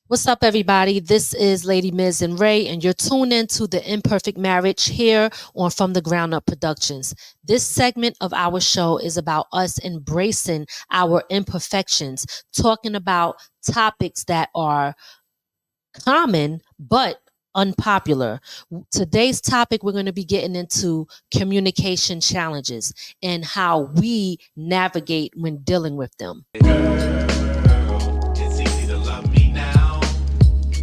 What's up, everybody? This is Lady Miz and Ray, and you're tuned in to the Imperfect Marriage here on From the Ground Up Productions. This segment of our show is about us embracing our imperfections, talking about topics that are common but unpopular. Today's topic, we're going to be getting into communication challenges and how we navigate when dealing with them. It's easy to love me now.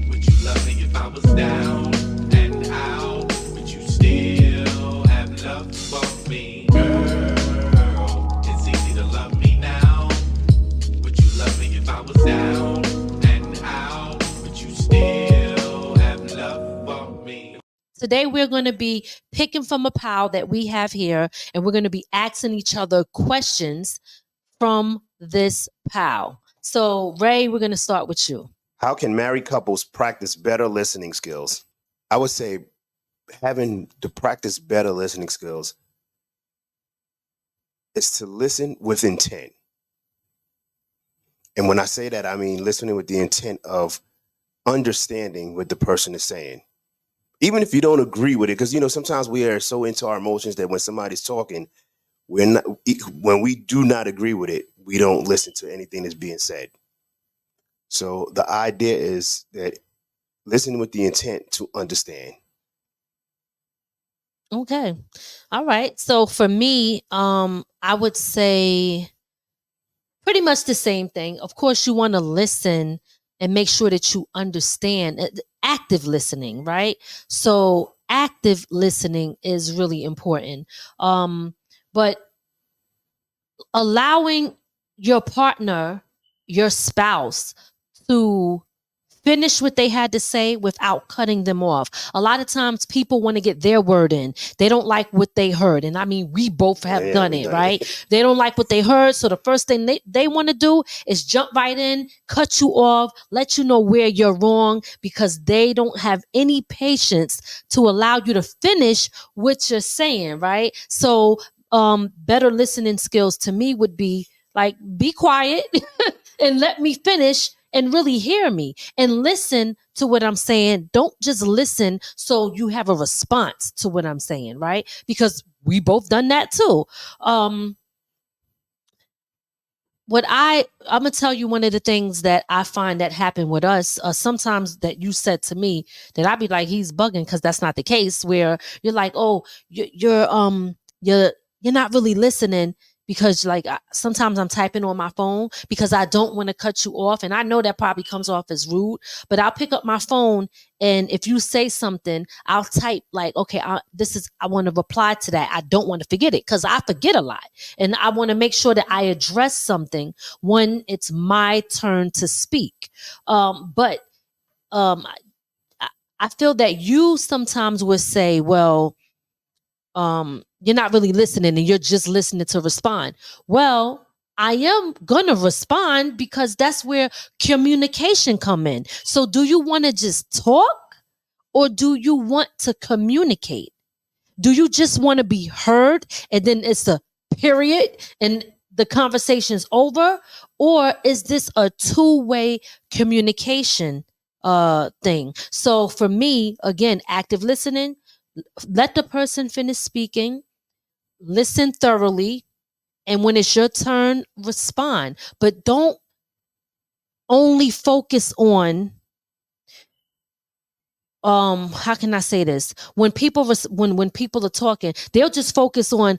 Would you love me if I was down and out? Would you still have love for me? Girl, it's easy to love me now. Would you love me if I was down and out? Would you still have love for me? Today, we're going to be picking from a pile that we have here, and we're going to be asking each other questions from this pile. So, Ray, we're going to start with you. How can married couples practice better listening skills? I would say having to practice better listening skills is to listen with intent. And when I say that, I mean listening with the intent of understanding what the person is saying. Even if you don't agree with it, because, sometimes we are so into our emotions that when somebody's talking, when we do not agree with it, we don't listen to anything that's being said. So the idea is that listening with the intent to understand. Okay. All right. So for me, I would say pretty much the same thing. Of course, you want to listen and make sure that you understand active listening, right? So active listening is really important. But allowing your partner, your spouse, to finish what they had to say without cutting them off. A lot of times people want to get their word in. They don't like what they heard. And I mean, we both have done it, right? They don't like what they heard. So the first thing they want to do is jump right in, cut you off, let you know where you're wrong, because they don't have any patience to allow you to finish what you're saying, right? So better listening skills to me would be like, be quiet and let me finish and really hear me and listen to what I'm saying. Don't just listen so you have a response to what I'm saying, right? Because we both done that too. I'm gonna tell you one of the things that I find that happen with us. Sometimes that you said to me that I'd be like, he's bugging, because that's not the case. Where you're like, oh, you're not really listening, because like sometimes I'm typing on my phone because I don't want to cut you off, and I know that probably comes off as rude, but I'll pick up my phone, and if you say something, I'll type like, okay, I want to reply to that. I don't want to forget it, because I forget a lot, and I want to make sure that I address something when it's my turn to speak. But I feel that you sometimes would say, well, you're not really listening and you're just listening to respond. Well, I am gonna respond, because that's where communication come in. So do you want to just talk, or do you want to communicate? Do you just want to be heard and then it's a period and the conversation's over? Or is this a two-way communication thing? So for me, again, active listening, let the person finish speaking, listen thoroughly, and when it's your turn, respond. But don't only focus on how can I say this? When people when people are talking, they'll just focus on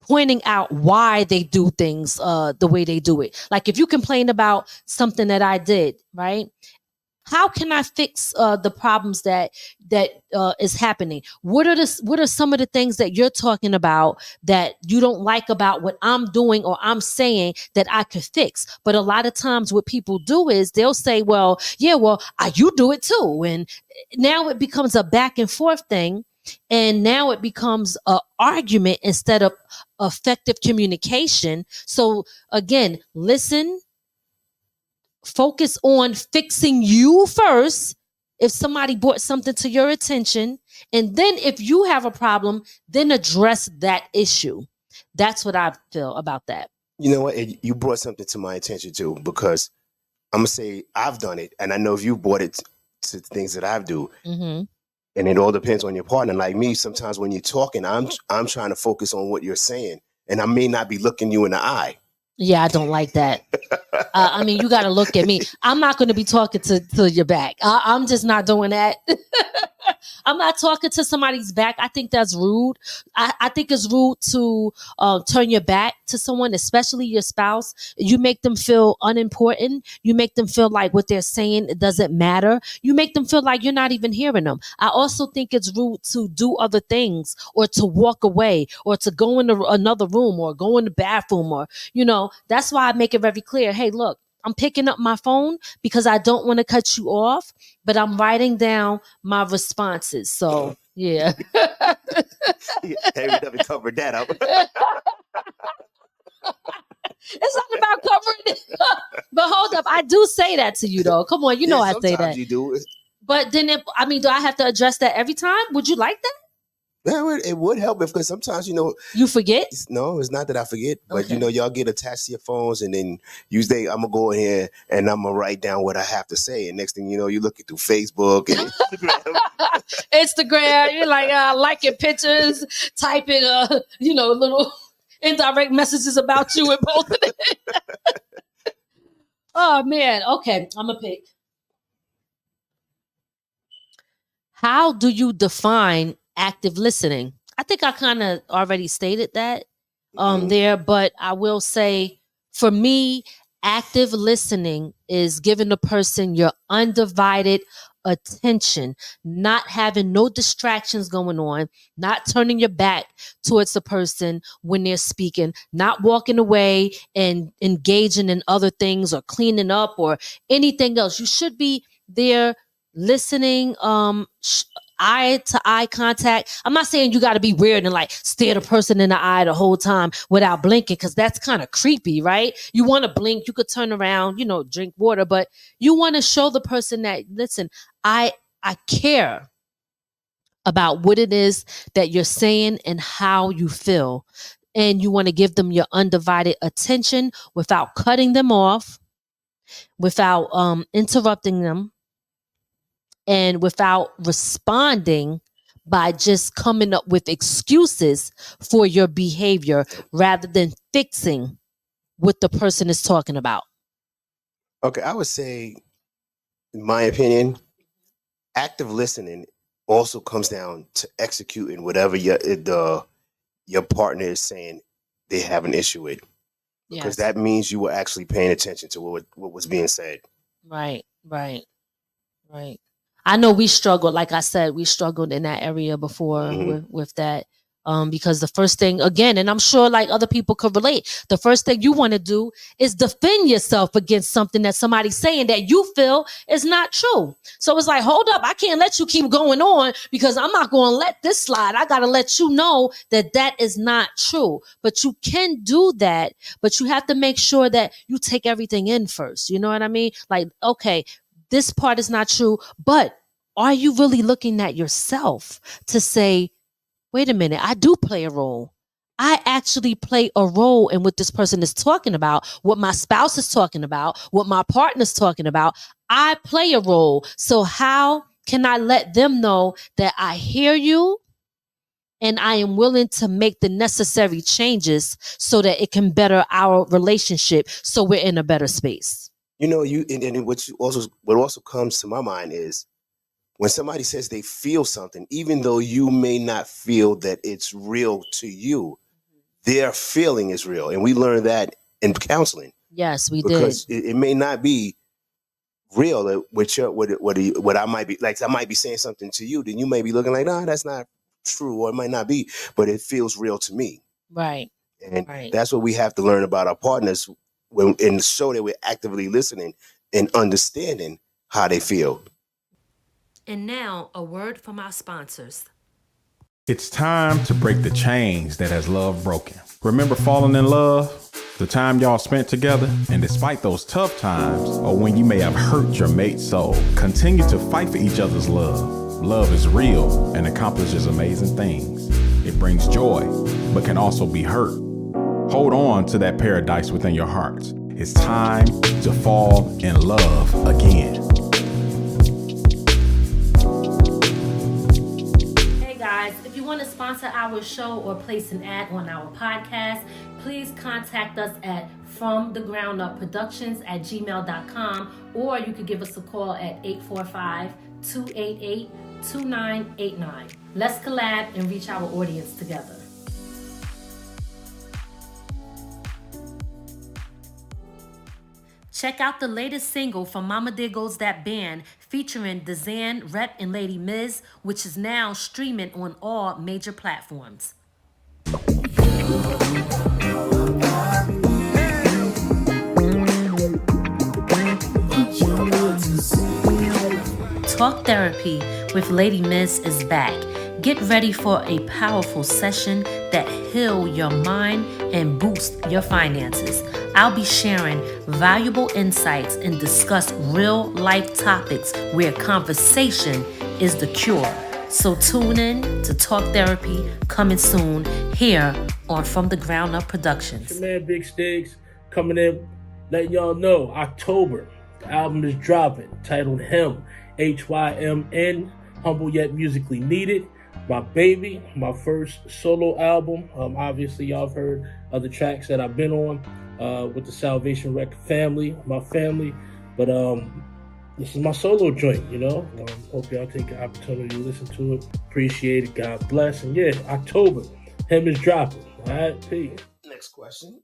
pointing out why they do things the way they do it. Like if you complain about something that I did, right? How can I fix the problems that is happening? What are some of the things that you're talking about that you don't like about what I'm doing or I'm saying that I could fix? But a lot of times what people do is they'll say, well, yeah, well, you do it too. And now it becomes a back and forth thing. And now it becomes an argument instead of effective communication. So again, listen, focus on fixing you first. If somebody brought something to your attention, and then if you have a problem, then address that issue. That's what I feel about that. You know what? You brought something to my attention too, because I'm gonna say I've done it, and I know if you brought it to things that I do, Mm-hmm. and it all depends on your partner. Like me, sometimes when you're talking, I'm trying to focus on what you're saying, and I may not be looking you in the eye. Yeah, I don't like that. I mean, you got to look at me. I'm not going to be talking to your back. I'm just not doing that. I'm not talking to somebody's back. I think that's rude. I think it's rude to turn your back to someone, especially your spouse. You make them feel unimportant. You make them feel like what they're saying, it doesn't matter. You make them feel like you're not even hearing them. I also think it's rude to do other things or to walk away or to go into another room or go in the bathroom or, that's why I make it very clear. Hey, look, I'm picking up my phone because I don't want to cut you off, but I'm writing down my responses. So, yeah. Hey, we never covered that up. It's not about covering it. But hold up. I do say that to you, though. Come on. You know I say that. Sometimes you do. But then, do I have to address that every time? Would you like that? It would help because sometimes, You forget? No, it's not that I forget, but Okay. y'all get attached to your phones, and then usually I'm gonna go in here and I'm gonna write down what I have to say, and next thing you know, you're looking through Facebook and Instagram. You're like liking pictures, typing little indirect messages about you and posting it. Oh man. Okay, I'm gonna pick. How do you define active listening? I think I kind of already stated that there, but I will say for me, active listening is giving the person your undivided attention, not having no distractions going on, not turning your back towards the person when they're speaking, not walking away and engaging in other things or cleaning up or anything else. You should be there listening, eye to eye contact. I'm not saying you got to be weird and like stare the person in the eye the whole time without blinking, because that's kind of creepy, right? You want to blink, you could turn around, drink water, but you want to show the person that, listen, I care about what it is that you're saying and how you feel. And you want to give them your undivided attention without cutting them off, without interrupting them, and without responding by just coming up with excuses for your behavior rather than fixing what the person is talking about. Okay, I would say, in my opinion, active listening also comes down to executing whatever your partner is saying they have an issue with, because that means you were actually paying attention to what was being said. Right. I know we struggled, like I said, we struggled in that area before with that. Because the first thing, again, and I'm sure like other people could relate, the first thing you want to do is defend yourself against something that somebody's saying that you feel is not true. So it's like, hold up, I can't let you keep going on because I'm not going to let this slide. I got to let you know that that is not true. But you can do that, but you have to make sure that you take everything in first. You know what I mean? Like, okay, this part is not true, but are you really looking at yourself to say, wait a minute, I do play a role. I actually play a role in what this person is talking about, what my spouse is talking about, what my partner's talking about. I play a role. So how can I let them know that I hear you and I am willing to make the necessary changes so that it can better our relationship so we're in a better space? And what also comes to my mind is when somebody says they feel something, even though you may not feel that it's real to you, their feeling is real. And we learned that in counseling. Yes, we did. Because it may not be real what I might be like. I might be saying something to you, then you may be looking like, nah, that's not true, or it might not be, but it feels real to me. Right. And that's what we have to learn about our partners and show that we're actively listening and understanding how they feel. And now, a word from our sponsors. It's time to break the chains that has love broken. Remember falling in love? The time y'all spent together? And despite those tough times, or when you may have hurt your mate's soul, continue to fight for each other's love. Love is real and accomplishes amazing things. It brings joy, but can also be hurt. Hold on to that paradise within your hearts It's time to fall in love again. Hey guys, if you want to sponsor our show or place an ad on our podcast, please contact us at fromthegroundupproductions@gmail.com, or you could give us a call at 845-288-2989. Let's collab and reach our audience together. Check out the latest single from Mama There Goes That Band featuring Dezan, Rep, and Lady Miz, which is now streaming on all major platforms. Talk Therapy with Lady Miz is back. Get ready for a powerful session that heal your mind and boost your finances. I'll be sharing valuable insights and discuss real life topics where conversation is the cure. So tune in to Talk Therapy, coming soon here on From the Ground Up Productions. Your man Big Stiggs coming in, letting y'all know October, the album is dropping, titled Hymn, Hymn, Humble Yet Musically Needed. My baby, my first solo album. Obviously, y'all have heard other tracks that I've been on with the Salvation Record family, my family. But this is my solo joint, you know. Hope y'all take the opportunity to listen to it. Appreciate it. God bless. And yeah, October, Hymn is dropping. All right, peace. Next question.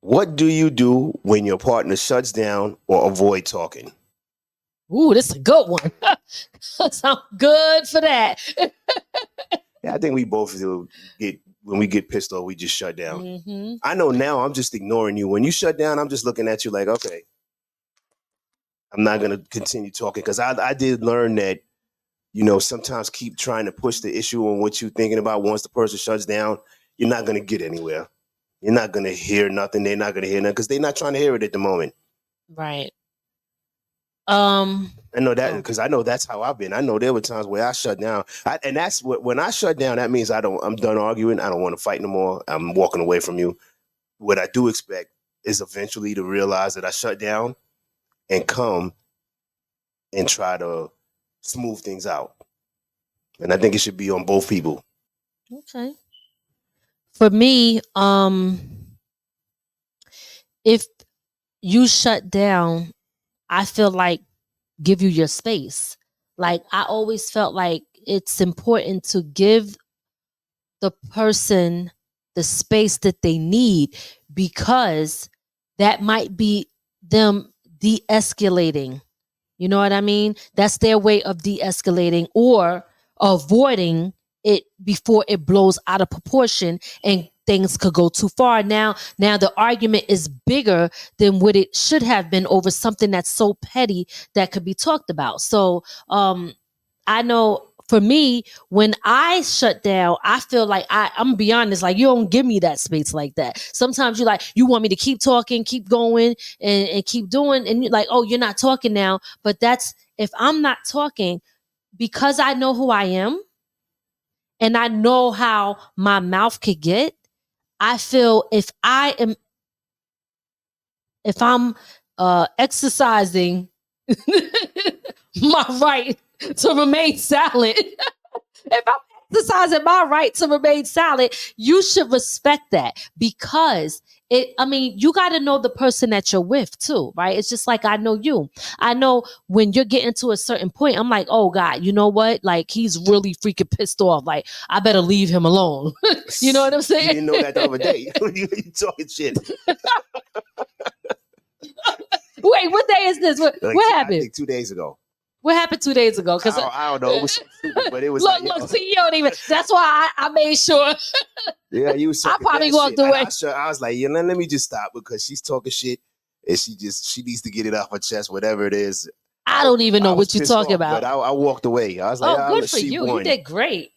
What do you do when your partner shuts down or avoid talking? Ooh, this is a good one. Sound good for that. Yeah, I think we both do when we get pissed off, we just shut down. Mm-hmm. I know now I'm just ignoring you. When you shut down, I'm just looking at you like, okay, I'm not going to continue talking. Because I did learn that, you know, sometimes keep trying to push the issue on what you're thinking about. Once the person shuts down, you're not going to get anywhere. You're not going to hear nothing. They're not going to hear nothing because they're not trying to hear it at the moment. Right. I know that because I know that's how I've been. I know there were times where I shut down, and that's when I shut down. That means I'm done arguing. I don't want to fight no more. I'm walking away from you. What I do expect is eventually to realize that I shut down and come and try to smooth things out. And I think it should be on both people. Okay. For me, if you shut down, I feel like give you your space. Like I always felt like it's important to give the person the space that they need, because that might be them de-escalating. You know what I mean? That's their way of de-escalating or avoiding it before it blows out of proportion and things could go too far. Now the argument is bigger than what it should have been over something that's so petty that could be talked about. So I know for me, when I shut down, I feel like I'm gonna be honest, like you don't give me that space like that. Sometimes you want me to keep talking, keep going and keep doing. And you're like, oh, you're not talking now. But that's, if I'm not talking, because I know who I am and I know how my mouth could get, I feel if I'm exercising my right to remain silent, if I'm exercising my right to remain silent, you should respect that, because you got to know the person that you're with too, right? It's just like I know you. I know when you're getting to a certain point, I'm like, oh God, you know what? Like he's really freaking pissed off. Like I better leave him alone. You know what I'm saying? You didn't know that the other day. You talking shit. Wait, what day is this? What happened? I think 2 days ago. What happened 2 days ago? Because I don't know. It was something stupid, but it was look, see, you don't even. That's why I made sure. Yeah, you was. I probably walked away. I was like, let me just stop because she's talking shit, and she needs to get it off her chest, whatever it is. I don't even know what you're talking about. But I walked away. I was like, oh, good for you. Won. You did great.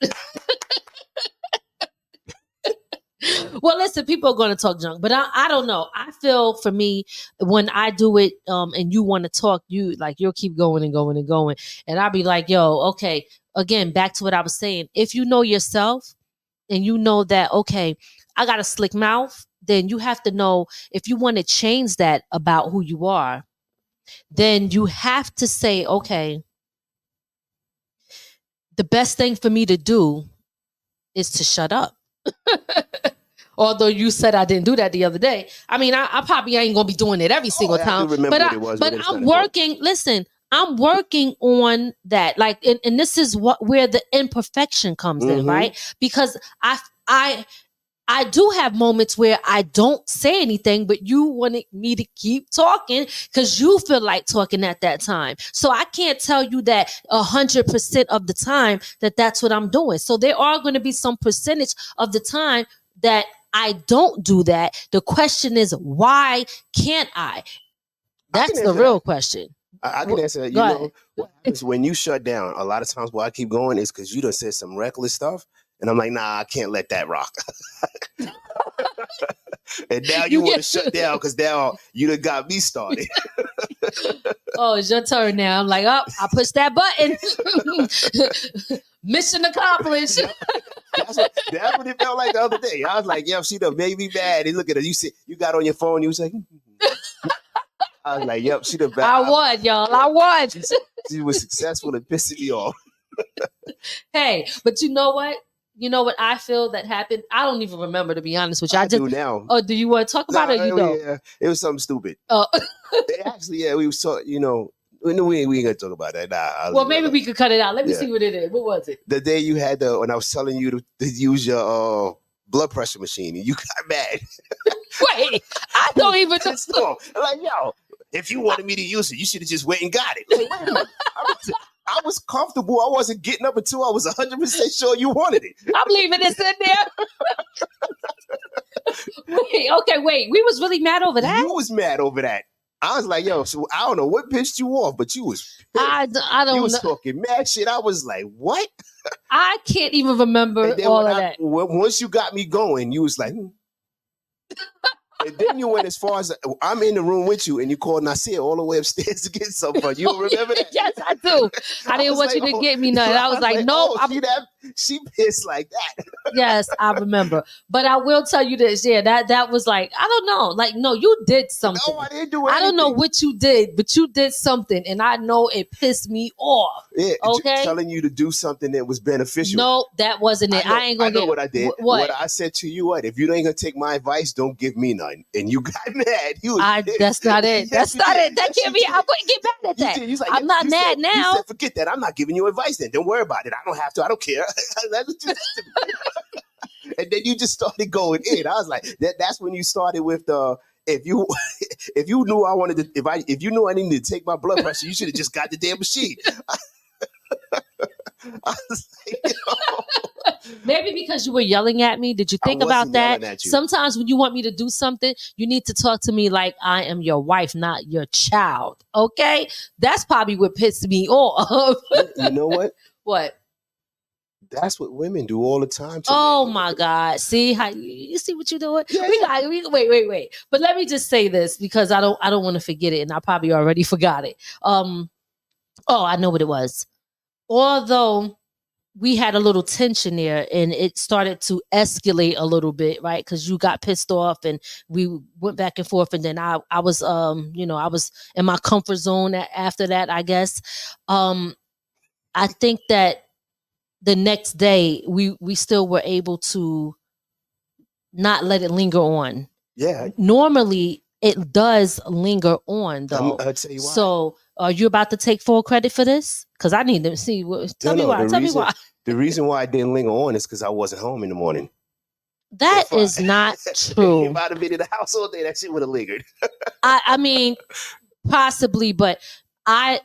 Well, listen, people are going to talk junk, but I don't know. I feel for me, when I do it and you want to talk, you'll keep going and going and going. And I'll be like, yo, okay, again, back to what I was saying. If you know yourself, and you know that, okay, I got a slick mouth, then you have to know, if you want to change that about who you are, then you have to say, okay, the best thing for me to do is to shut up. Although you said I didn't do that the other day. I mean, I probably ain't gonna be doing it every single I time. do remember what it was, but it's I'm not important. working. Listen, I'm working on that. Like, and this is where the imperfection comes in, right? Because I do have moments where I don't say anything, but you wanted me to keep talking because you feel like talking at that time. So I can't tell you that 100% of the time that that's what I'm doing. So there are going to be some percentage of the time that I don't do that. The question is, why can't I? That's the real question. I can answer that. You know, what happens when you shut down, a lot of times why I keep going is because you done said some reckless stuff. And I'm like, nah, I can't let that rock. And now you want to shut down because now you done got me started. Oh, it's your turn now. I'm like, oh, I pushed that button. Mission accomplished. That's what it felt like the other day. I was like, yo, she done made me mad. And look at her. You got on your phone. You was like, I was like, yep, she done. I won, y'all. I won. She was successful in pissing me off. Hey, but you know what? You know what I feel that happened? I don't even remember, to be honest with you. I do now. Oh, do you want to talk about it? Or you know? Yeah, it was something stupid. Oh, actually, yeah, we was talking. You know, we ain't gonna talk about that. Nah. Well, maybe we could cut it out. Let me see what it is. What was it? The day you had when I was telling you to use your blood pressure machine, and you got mad. Wait, I don't even know. Like, yo, if you wanted me to use it, you should have just went and got it. Like, wait a minute. I was comfortable. I wasn't getting up until I was 100% sure you wanted it. I'm leaving this in there. Wait. We was really mad over that? You was mad over that. I was like, yo, so I don't know what pissed you off, but you was pissed. I don't You was know. talking mad shit. I was like, what? I can't even remember all of that. Once you got me going, you was like, And then you went as far as I'm in the room with you, and you called Nasir all the way upstairs to get something. You remember that? Yes, I do. I didn't want you to get me nothing. I was like, no. She pissed like that. Yes, I remember. But I will tell you this. Yeah, that was like, I don't know. Like, no, you did something. No, I didn't do anything. I don't know what you did, but you did something, and I know it pissed me off. Yeah, okay. Telling you to do something that was beneficial. No, that wasn't it. I ain't gonna. I know what I did. What I said to you? What if you ain't gonna take my advice? Don't give me none. And you got mad. That's not it. That's not it. That can't be. I wouldn't get mad at that. Like, I'm not mad now. You said, forget that. I'm not giving you advice. Then don't worry about it. I don't have to. I don't care. And then you just started going in. I was like, that's when you started with the. If you knew I wanted to, if you knew I needed to take my blood pressure, you should have just got the damn machine. I was like, Maybe because you were yelling at me. Did you think about that? Sometimes when you want me to do something, you need to talk to me like I am your wife, not your child. Okay? That's probably what pissed me off. You know what? What? That's what women do all the time. Oh my God. See how you see what you're doing? Yeah, wait. But let me just say this because I don't want to forget it, and I probably already forgot it. I know what it was. Although we had a little tension there and it started to escalate a little bit, right? Because you got pissed off and we went back and forth, and then I was I was in my comfort zone after that, I guess. I think that the next day we still were able to not let it linger on. Yeah. Normally it does linger on though. I'll tell you why. So are you about to take full credit for this? Because I need to see. Tell me why. The reason why I didn't linger on is because I wasn't home in the morning. That is not true. If I'd have been in the house all day, that shit would have lingered. I mean, possibly, but I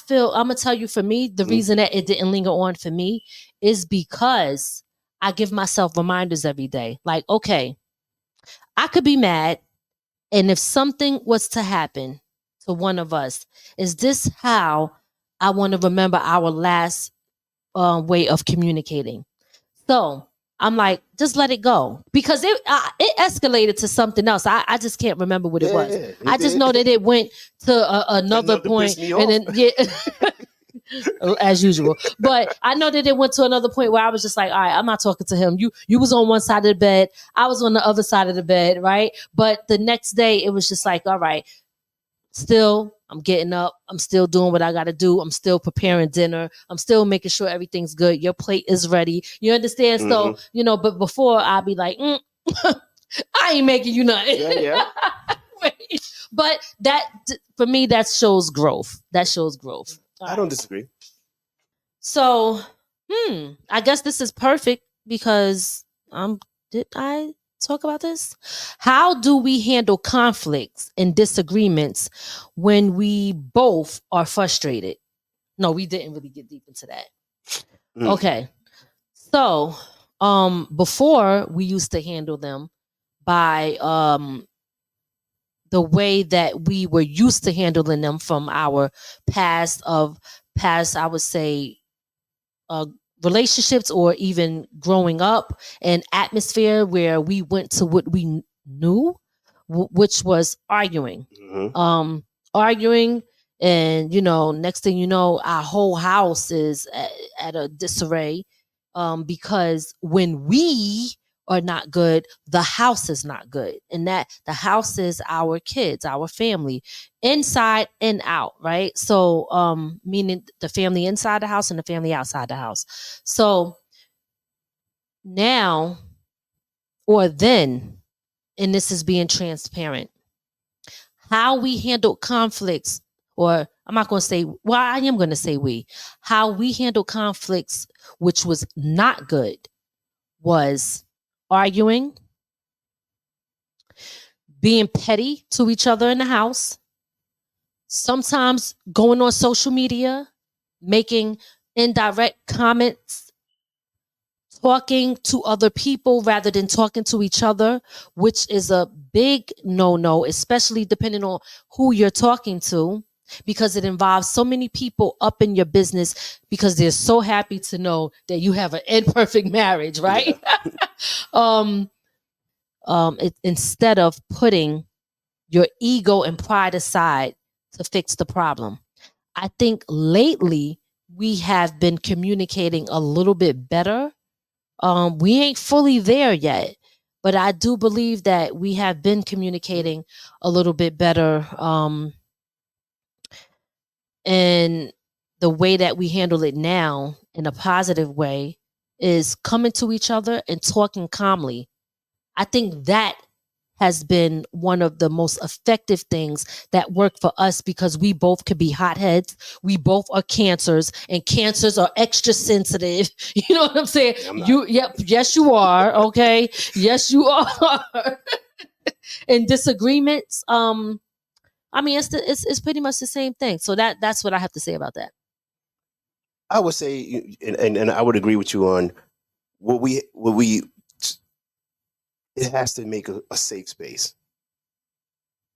feel, I'm gonna tell you, for me, the reason that it didn't linger on for me is because I give myself reminders every day. Like, okay, I could be mad, and if something was to happen to one of us, is this how I want to remember our last way of communicating? So I'm like, just let it go, because it escalated to something else. I just can't remember what it was. I just know that it went to another point, and then as usual. But I know that it went to another point where I was just like, all right, I'm not talking to him. You was on one side of the bed, I was on the other side of the bed, right? But the next day it was just like, all right, still I'm getting up, I'm still doing what I gotta do, I'm still preparing dinner, I'm still making sure everything's good, your plate is ready. You understand? So, but before I'd be like, I ain't making you nothing. Yeah. But that, for me, that shows growth. That shows growth. I don't disagree. So, I guess this is perfect because did I talk about this? How do we handle conflicts and disagreements when we both are frustrated? No, we didn't really get deep into that. Okay. So, before we used to handle them by the way that we were used to handling them from our past, I would say, relationships, or even growing up, an atmosphere where we went to what we knew, which was arguing. Arguing, and next thing you know, our whole house is at a disarray, because when we are not good, the house is not good, and that the house is our kids, our family, inside and out, right? So meaning the family inside the house and the family outside the house. So now, or then, and this is being transparent, how we handle conflicts, or I'm not going to say, well, I am going to say how we handle conflicts, which was not good, was arguing, being petty to each other in the house, sometimes going on social media, making indirect comments, talking to other people rather than talking to each other, which is a big no-no, especially depending on who you're talking to, because it involves so many people up in your business because they're so happy to know that you have an imperfect marriage, right? Yeah. Instead of putting your ego and pride aside to fix the problem. I think lately we have been communicating a little bit better. We ain't fully there yet, but I do believe that we have been communicating a little bit better. And the way that we handle it now in a positive way is coming to each other and talking calmly. I think that has been one of the most effective things that work for us, because we both could be hotheads. We both are cancers, and cancers are extra sensitive. You know what I'm saying? Yes, you are. Okay. Yes, you are. And disagreements, I mean, it's pretty much the same thing. So that's what I have to say about that. I would say, and I would agree with you on what we it has to make a safe space,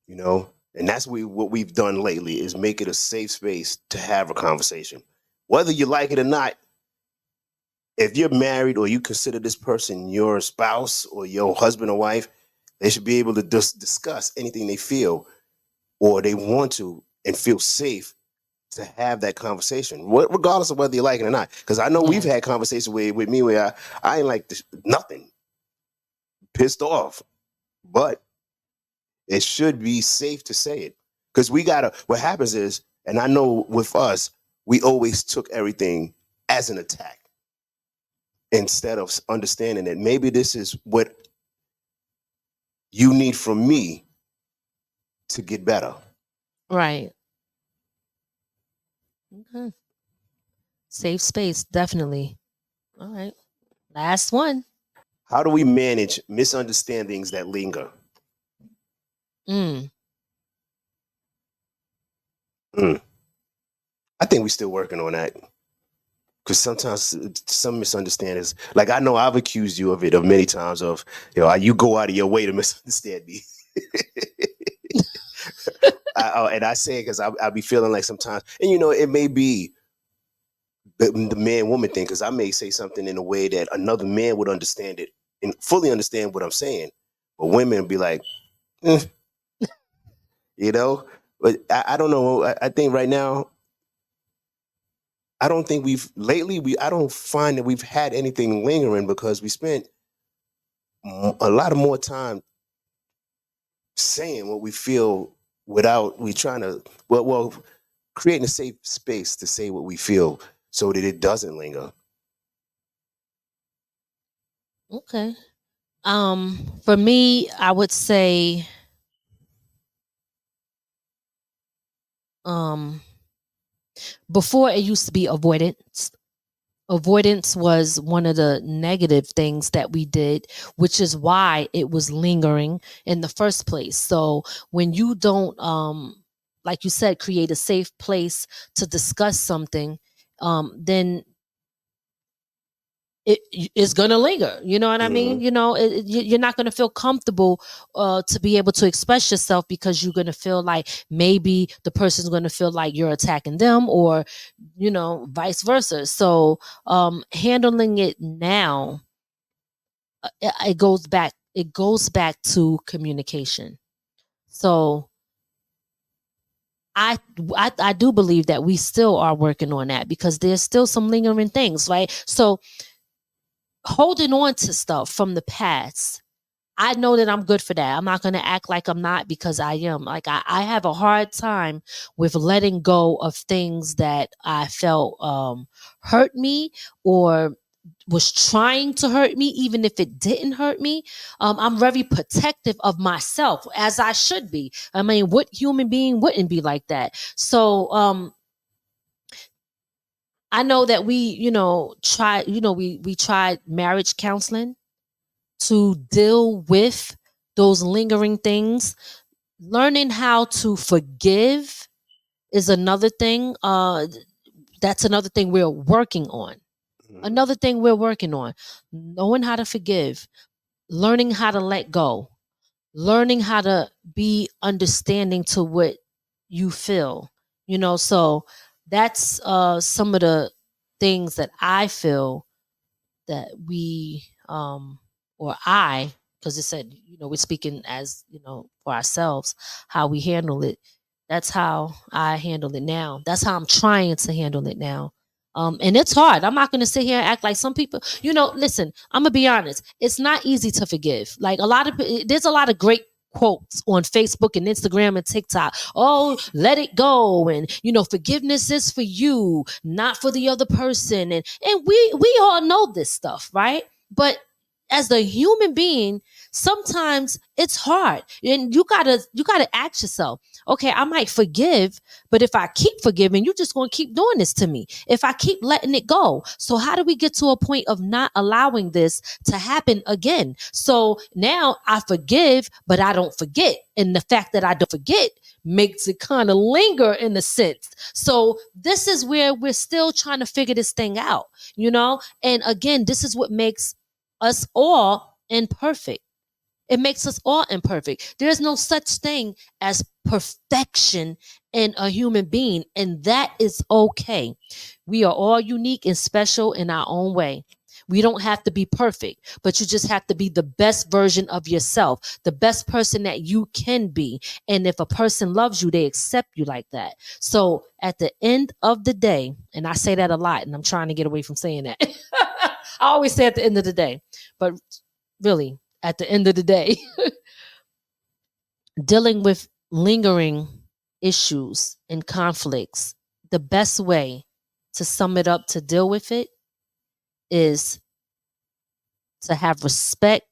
and that's what we've done lately is make it a safe space to have a conversation, whether you like it or not. If you're married or you consider this person your spouse or your husband or wife, they should be able to discuss anything they feel or they want to and feel safe to have that conversation, regardless of whether you like it or not. Because I know we've had conversations with me where I ain't like nothing, pissed off, but it should be safe to say it. Because what happens is, and I know with us, we always took everything as an attack instead of understanding that maybe this is what you need from me to get better. Right. Okay. Safe space, definitely. All right. Last one. How do we manage misunderstandings that linger? Mm. I think we're still working on that. Because sometimes some misunderstandings, like I know I've accused you of it of many times of, you go out of your way to misunderstand me. And I say it because I'll be feeling like sometimes, and it may be the man-woman thing, because I may say something in a way that another man would understand it and fully understand what I'm saying. But women would be like, but I don't know. I think right now, I don't think I don't find that we've had anything lingering because we spent a lot of more time saying what we feel without we trying to creating a safe space to say what we feel so that it doesn't linger. Okay. For me, I would say um before it used to be avoidance. Avoidance was one of the negative things that we did, which is why it was lingering in the first place. So when you don't like you said, create a safe place to discuss something, then it is going to linger. You know what I mean? Mhm. You know, you're not going to feel comfortable to be able to express yourself because you're going to feel like maybe the person's going to feel like you're attacking them, or you know, vice versa. So handling it now, it goes back to communication. So I do believe that we still are working on that because there's still some lingering things, right? So holding on to stuff from the past, I know that I'm good for that. I'm not going to act like I'm not, because I am. Like I have a hard time with letting go of things that I felt hurt me, or was trying to hurt me, even if it didn't hurt me. I'm very protective of myself, as I should be. I mean, what human being wouldn't be like that? So I know that we tried marriage counseling to deal with those lingering things. Learning how to forgive is another thing. That's another thing we're working on. Mhm. Another thing we're working on. Knowing how to forgive, learning how to let go, learning how to be understanding to what you feel. You know, so that's some of the things that I feel that we or I, because it said, you know, we're speaking as, you know, for ourselves, how we handle it. That's how I handle it now. That's how I'm trying to handle it now. And it's hard. I'm not going to sit here and act like some people, you know, listen, I'm going to be honest. It's not easy to forgive. Like there's a lot of great quotes on Facebook and Instagram and TikTok. Oh, let it go. And, you know, forgiveness is for you, not for the other person. And we all know this stuff, right? But as a human being, sometimes it's hard. And you gotta ask yourself, okay, I might forgive, but if I keep forgiving, you're just gonna keep doing this to me. If I keep letting it go. So how do we get to a point of not allowing this to happen again? So now I forgive, but I don't forget. And the fact that I don't forget makes it kind of linger in a sense. So this is where we're still trying to figure this thing out, you know? And again, this is what makes us all imperfect. It makes us all imperfect. There's no such thing as perfection in a human being, and that is okay. We are all unique and special in our own way. We don't have to be perfect, but you just have to be the best version of yourself, the best person that you can be. And if a person loves you, they accept you like that. So at the end of the day, and I say that a lot, and I'm trying to get away from saying that. I always say at the end of the day, but really, at the end of the day, dealing with lingering issues and conflicts, the best way to sum it up to deal with it is to have respect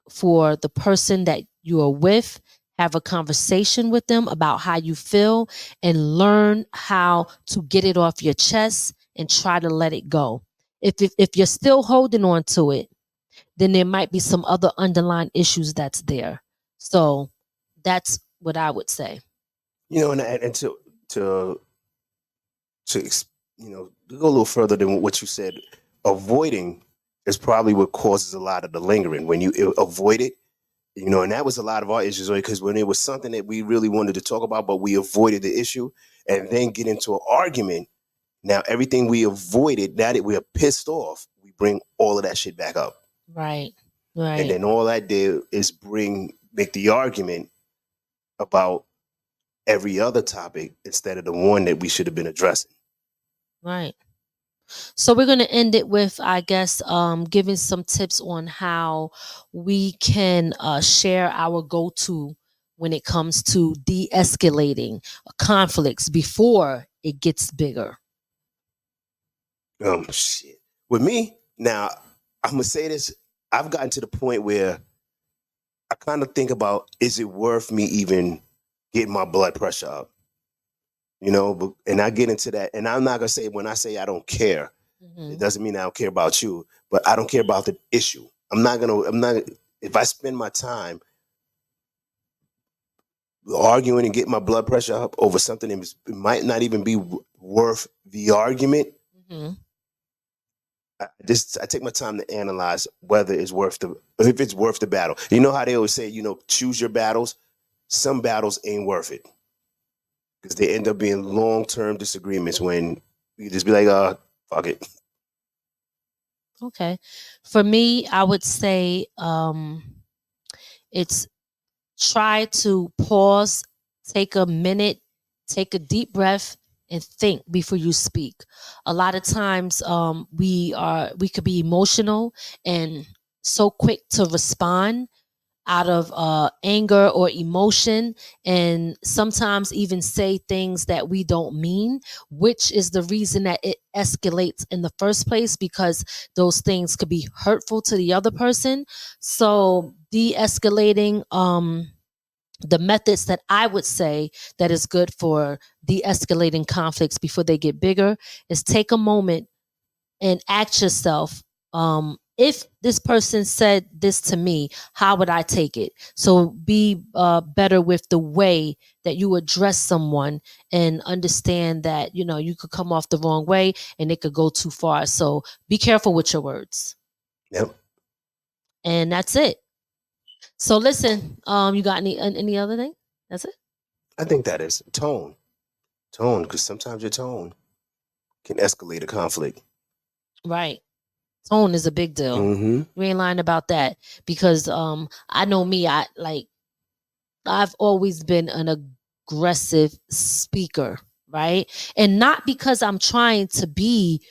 for the person that you are with, have a conversation with them about how you feel, and learn how to get it off your chest and try to let it go. If you're still holding on to it, then there might be some other underlying issues that's there. So that's what I would say. You know, and to to ex- to go a little further than what you said, avoiding is probably what causes a lot of the lingering when you avoid it. And that was a lot of our issues, because when it was something that we really wanted to talk about, but we avoided the issue and then get into an argument. Now everything we avoided, now that we are pissed off, we bring all of that shit back up, Right. and Right. then all that did is make the argument about every other topic instead of the one that we should have been addressing. Right. So we're going to end it with, I guess, giving some tips on how we can share our go-to when it comes to de-escalating conflicts before it gets bigger. Shit. With me, now, I'm going to say this. I've gotten to the point where I kind of think about, is it worth me even getting my blood pressure up? You know, and I get into that. And I'm not going to say, when I say I don't care, it doesn't mean I don't care about you, but I don't care about the issue. If I spend my time arguing and getting my blood pressure up over something that might not even be worth the argument, I take my time to analyze whether it's if it's worth the battle. You know how they always say, choose your battles. Some battles ain't worth it because they end up being long-term disagreements when you just be like, fuck it. Okay. For me, I would say it's try to pause, take a minute, take a deep breath, and think before you speak. A lot of times we could be emotional and so quick to respond out of anger or emotion, and sometimes even say things that we don't mean, which is the reason that it escalates in the first place, because those things could be hurtful to the other person. So de-escalating, the methods that I would say that is good for de-escalating conflicts before they get bigger is take a moment and ask yourself, if this person said this to me, how would I take it? So be better with the way that you address someone, and understand that, you could come off the wrong way and it could go too far. So be careful with your words. Yep. And that's it. So listen, you got any other thing? That's it? I think that is tone, because sometimes your tone can escalate a conflict. Right. Tone is a big deal. Mm-hmm. You ain't lying about that, because I know me, I've always been an aggressive speaker, right? And not because I'm trying to be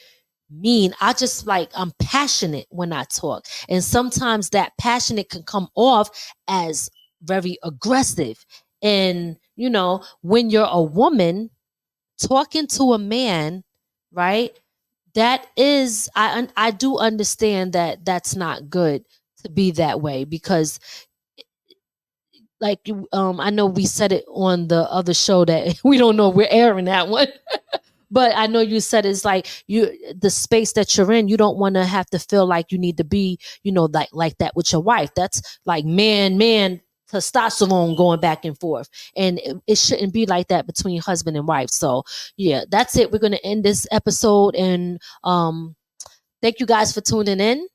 mean. I'm passionate when I talk. And sometimes that passionate can come off as very aggressive. And, when you're a woman talking to a man, right? That is, I do understand that that's not good to be that way, because I know we said it on the other show that we don't know if we're airing that one. But I know you said it's like the space that you're in, you don't want to have to feel like you need to be, like that with your wife. That's like man testosterone going back and forth. And it shouldn't be like that between husband and wife. So yeah, that's it. We're going to end this episode. And thank you guys for tuning in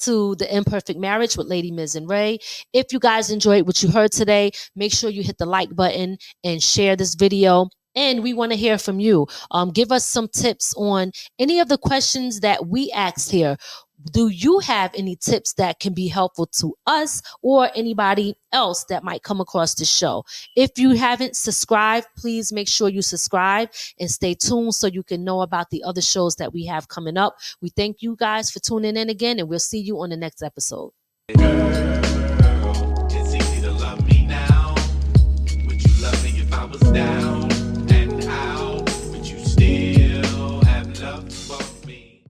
to the Imperfect Marriage with Lady Miz and Ray. If you guys enjoyed what you heard today, make sure you hit the like button and share this video. And we want to hear from you. Give us some tips on any of the questions that we asked here. Do you have any tips that can be helpful to us or anybody else that might come across the show? If you haven't subscribed, please make sure you subscribe and stay tuned so you can know about the other shows that we have coming up. We thank you guys for tuning in again, and we'll see you on the next episode. Girl, it's easy to love me now. Would you love me if I was down?